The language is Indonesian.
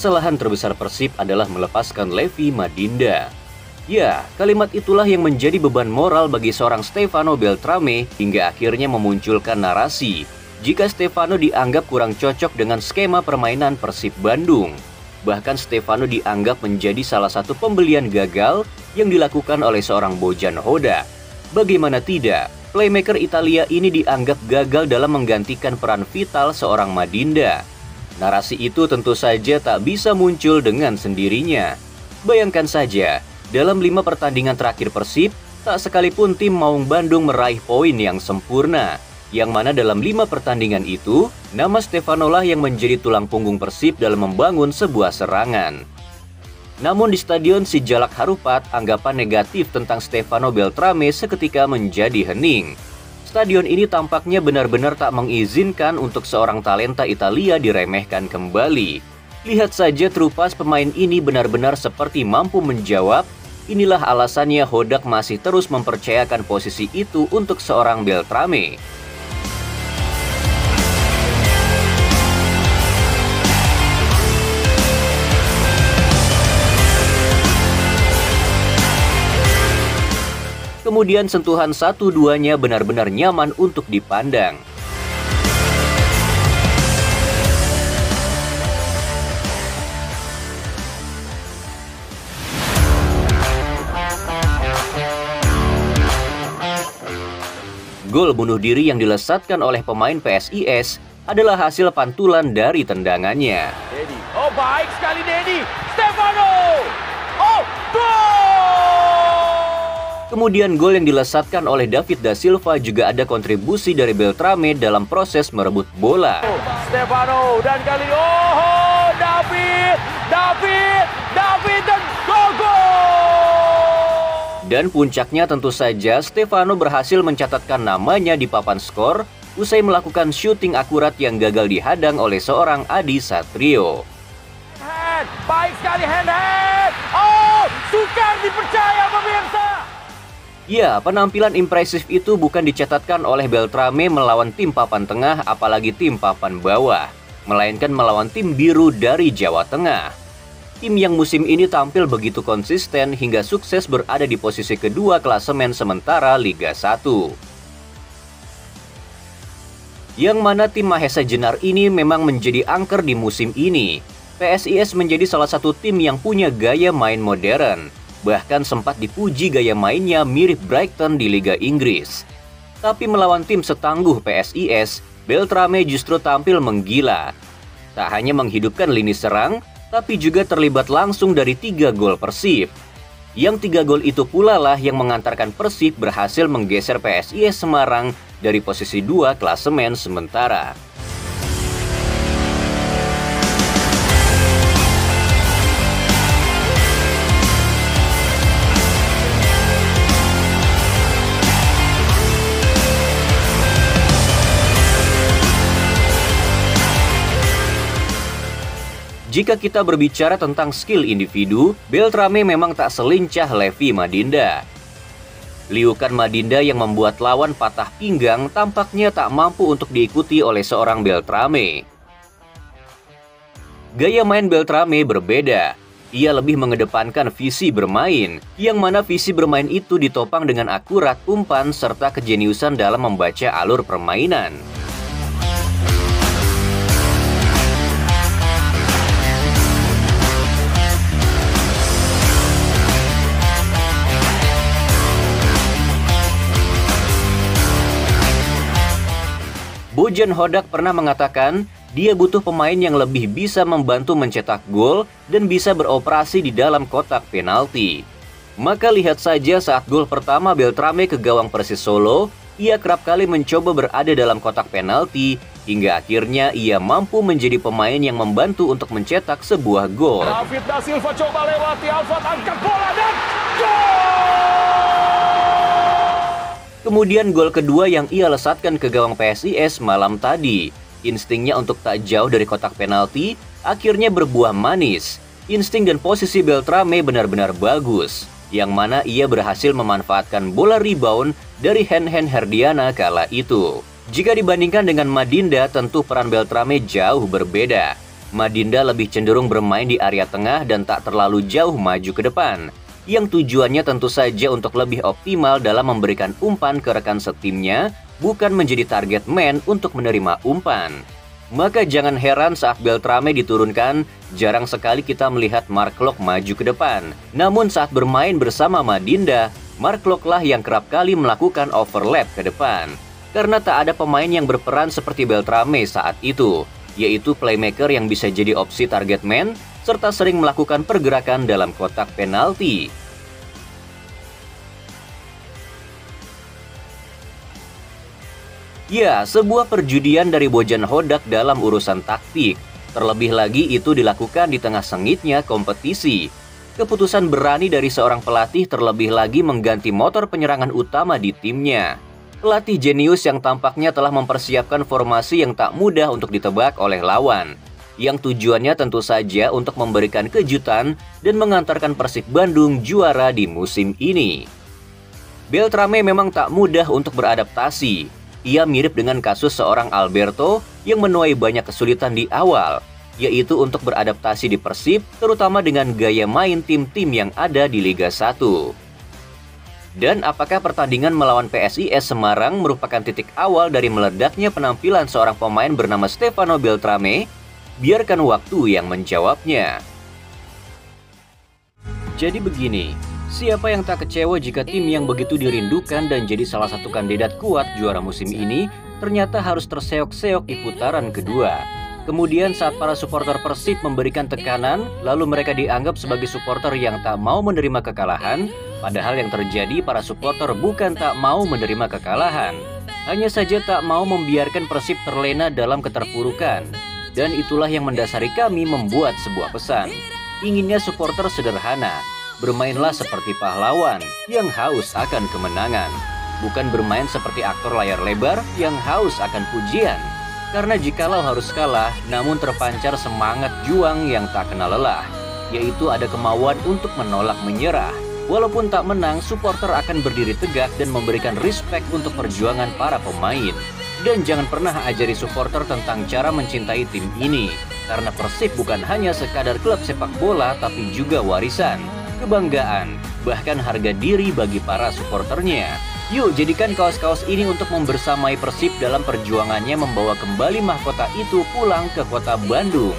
kesalahan terbesar Persib adalah melepaskan Levi Madinda. Ya, kalimat itulah yang menjadi beban moral bagi seorang Stefano Beltrame hingga akhirnya memunculkan narasi jika Stefano dianggap kurang cocok dengan skema permainan Persib Bandung. Bahkan Stefano dianggap menjadi salah satu pembelian gagal yang dilakukan oleh seorang Bojan Hoda. Bagaimana tidak, playmaker Italia ini dianggap gagal dalam menggantikan peran vital seorang Madinda. Narasi itu tentu saja tak bisa muncul dengan sendirinya. Bayangkan saja, dalam 5 pertandingan terakhir Persib, tak sekalipun tim Maung Bandung meraih poin yang sempurna. Yang mana dalam 5 pertandingan itu, nama Stefano lah yang menjadi tulang punggung Persib dalam membangun sebuah serangan. Namun di Stadion Sijalak Harupat, anggapan negatif tentang Stefano Beltrame seketika menjadi hening. Stadion ini tampaknya benar-benar tak mengizinkan untuk seorang talenta Italia diremehkan kembali. Lihat saja trupas pemain ini benar-benar seperti mampu menjawab. Inilah alasannya Hodak masih terus mempercayakan posisi itu untuk seorang Beltrame. Kemudian sentuhan 1-2-nya benar-benar nyaman untuk dipandang. Gol bunuh diri yang dilesatkan oleh pemain PSIS adalah hasil pantulan dari tendangannya. Dedi. Oh, baik sekali Dedi. Stefano. Oh, gol! Kemudian gol yang dilesatkan oleh David da Silva juga ada kontribusi dari Beltrame dalam proses merebut bola. Stefano dan kali David dan gol! Dan puncaknya tentu saja Stefano berhasil mencatatkan namanya di papan skor usai melakukan syuting akurat yang gagal dihadang oleh seorang Adi Satrio. Baik sekali hand. Oh, sukar dipercaya pemirsa. Ya, penampilan impresif itu bukan dicatatkan oleh Beltrame melawan tim papan tengah apalagi tim papan bawah, melainkan melawan tim biru dari Jawa Tengah. Tim yang musim ini tampil begitu konsisten hingga sukses berada di posisi kedua klasemen sementara Liga 1. Yang mana tim Mahesa Jenar ini memang menjadi angker di musim ini. PSIS menjadi salah satu tim yang punya gaya main modern. Bahkan sempat dipuji gaya mainnya mirip Brighton di Liga Inggris. Tapi melawan tim setangguh PSIS, Beltrame justru tampil menggila. Tak hanya menghidupkan lini serang, tapi juga terlibat langsung dari 3 gol Persib. Yang 3 gol itu pula lah yang mengantarkan Persib berhasil menggeser PSIS Semarang dari posisi 2 klasemen sementara. Jika kita berbicara tentang skill individu, Beltrame memang tak selincah Levi Madinda. Liukan Madinda yang membuat lawan patah pinggang tampaknya tak mampu untuk diikuti oleh seorang Beltrame. Gaya main Beltrame berbeda. Ia lebih mengedepankan visi bermain, yang mana visi bermain itu ditopang dengan akurat umpan serta kejeniusan dalam membaca alur permainan. Bojan Hodak pernah mengatakan dia butuh pemain yang lebih bisa membantu mencetak gol dan bisa beroperasi di dalam kotak penalti. Maka lihat saja saat gol pertama Beltrame ke gawang Persis Solo, ia kerap kali mencoba berada dalam kotak penalti hingga akhirnya ia mampu menjadi pemain yang membantu untuk mencetak sebuah gol. David da Silva coba lewati Alfat, angkat bola dan gol! Kemudian gol kedua yang ia lesatkan ke gawang PSIS malam tadi. Instingnya untuk tak jauh dari kotak penalti akhirnya berbuah manis. Insting dan posisi Beltrame benar-benar bagus, yang mana ia berhasil memanfaatkan bola rebound dari Hen-Hen Herdiana kala itu. Jika dibandingkan dengan Madinda, tentu peran Beltrame jauh berbeda. Madinda lebih cenderung bermain di area tengah dan tak terlalu jauh maju ke depan, yang tujuannya tentu saja untuk lebih optimal dalam memberikan umpan ke rekan setimnya, bukan menjadi target man untuk menerima umpan. Maka jangan heran saat Beltrame diturunkan, jarang sekali kita melihat Mark Klok maju ke depan. Namun saat bermain bersama Madinda, Mark Klok lah yang kerap kali melakukan overlap ke depan. Karena tak ada pemain yang berperan seperti Beltrame saat itu, yaitu playmaker yang bisa jadi opsi target man, serta sering melakukan pergerakan dalam kotak penalti. Ya, sebuah perjudian dari Bojan Hodak dalam urusan taktik. Terlebih lagi itu dilakukan di tengah sengitnya kompetisi. Keputusan berani dari seorang pelatih terlebih lagi mengganti motor penyerangan utama di timnya. Pelatih jenius yang tampaknya telah mempersiapkan formasi yang tak mudah untuk ditebak oleh lawan, yang tujuannya tentu saja untuk memberikan kejutan dan mengantarkan Persib Bandung juara di musim ini. Beltrame memang tak mudah untuk beradaptasi. Ia mirip dengan kasus seorang Alberto yang menuai banyak kesulitan di awal, yaitu untuk beradaptasi di Persib, terutama dengan gaya main tim-tim yang ada di Liga 1. Dan apakah pertandingan melawan PSIS Semarang merupakan titik awal dari meledaknya penampilan seorang pemain bernama Stefano Beltrame? Biarkan waktu yang menjawabnya. Jadi begini, siapa yang tak kecewa jika tim yang begitu dirindukan dan jadi salah satu kandidat kuat juara musim ini ternyata harus terseok-seok di putaran kedua. Kemudian saat para supporter Persib memberikan tekanan, lalu mereka dianggap sebagai supporter yang tak mau menerima kekalahan, padahal yang terjadi para supporter bukan tak mau menerima kekalahan. Hanya saja tak mau membiarkan Persib terlena dalam keterpurukan. Dan itulah yang mendasari kami membuat sebuah pesan. Inginnya supporter sederhana, bermainlah seperti pahlawan yang haus akan kemenangan, bukan bermain seperti aktor layar lebar yang haus akan pujian. Karena jikalau harus kalah, namun terpancar semangat juang yang tak kenal lelah, yaitu ada kemauan untuk menolak menyerah. Walaupun tak menang, supporter akan berdiri tegak dan memberikan respect untuk perjuangan para pemain. Dan jangan pernah ajari supporter tentang cara mencintai tim ini, karena Persib bukan hanya sekadar klub sepak bola, tapi juga warisan, kebanggaan, bahkan harga diri bagi para supporternya. Yuk jadikan kaos-kaos ini untuk membersamai Persib dalam perjuangannya membawa kembali mahkota itu pulang ke kota Bandung.